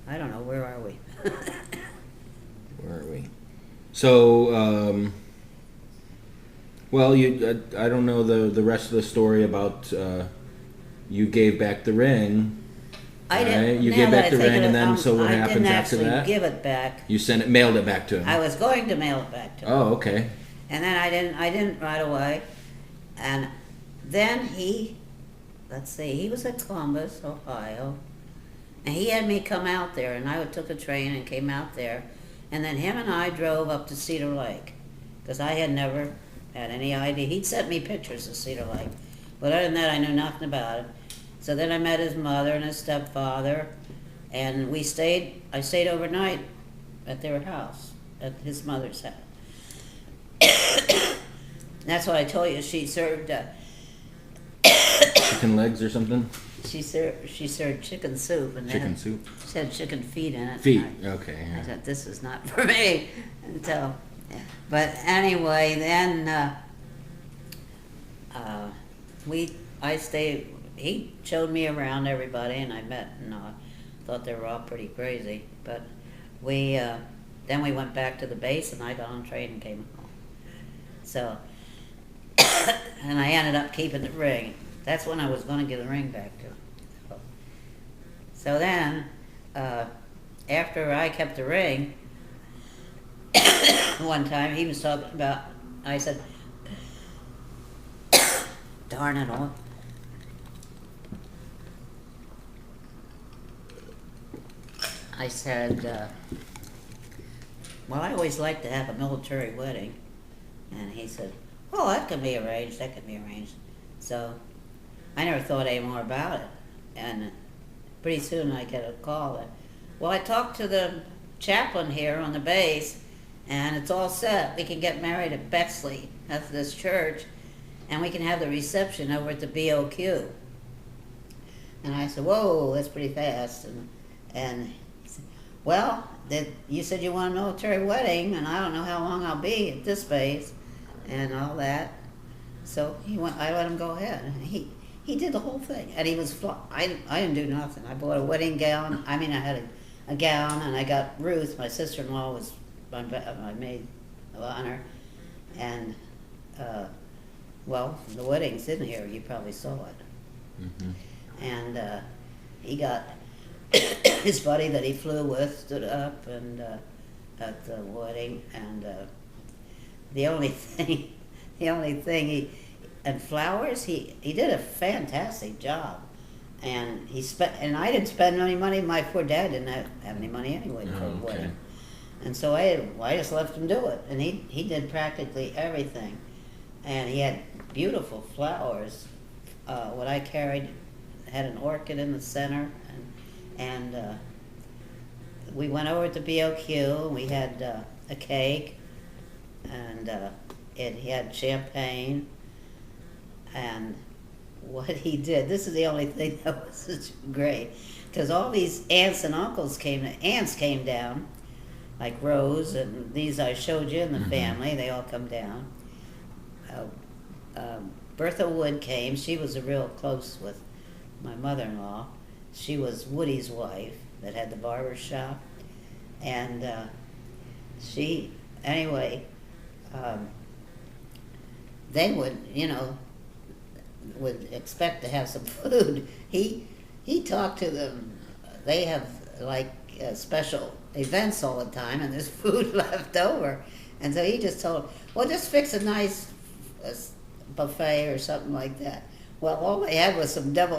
I don't know, where are we? Where are we? So, well, I don't know the rest of the story about you gave back the ring. I Right? didn't, You now gave that back I the think ring, of and it, then so what I didn't happens after actually that? give it back. You mailed it back to I him. was going to mail it back to him. Oh, okay. And then I didn't right away. And then let's see, he was at Columbus, Ohio. And he had me come out there, and I took a train and came out there. And then him and I drove up to Cedar Lake, because I had never had any idea. He'd sent me pictures of Cedar Lake, but other than that, I knew nothing about it. So then I met his mother and his stepfather, and I stayed overnight at their house, at his mother's house. That's what I told you. She served Chicken legs or something? she served chicken soup, and Chicken soup? she had chicken feet in it. Feet. And Okay. I Yeah. thought, this is not for me. And so, but anyway, then I stayed. He showed me around everybody, and I met, and thought they were all pretty crazy. But then we went back to the base, and I got on a train and came home. So, and I ended up keeping the ring. That's when I was going to give the ring back to him. So then, after I kept the ring, one time he was talking about, I said, darn it all. I said, well, I always like to have a military wedding. And he said, oh, that can be arranged, that can be arranged. So I never thought any more about it. And pretty soon I get a call that, well, I talked to the chaplain here on the base, and it's all set. We can get married at Bexley, that's this church, and we can have the reception over at the BOQ. And I said, whoa, that's pretty fast. And he said, well, you said you want a military wedding, and I don't know how long I'll be at this base, and all that. So I let him go ahead. And he did the whole thing, and he was I didn't do nothing. I bought a wedding gown. I mean, I had a gown, and I got Ruth, my sister-in-law, was my maid of honor, and well, the wedding's in here. You probably saw it. Mm-hmm. And he got his buddy that he flew with stood up and at the wedding, and the only thing and flowers, he did a fantastic job, and I didn't spend any money. My poor dad didn't have any money anyway for a wedding, and so I just left him do it, and he did practically everything, and he had beautiful flowers. What I carried had an orchid in the center, and we went over to BOQ, and we had a cake, and he had champagne. And what he did, this is the only thing that was great, because all these aunts and uncles aunts came down, like Rose, and these I showed you in the family, they all come down. Bertha Wood came. She was real close with my mother-in-law. She was Woody's wife that had the barber shop, and they would expect to have some food. He talked to them. They have like special events all the time, and there's food left over, and so he just told them, well, just fix a nice buffet or something like that. Well, all they had was some devil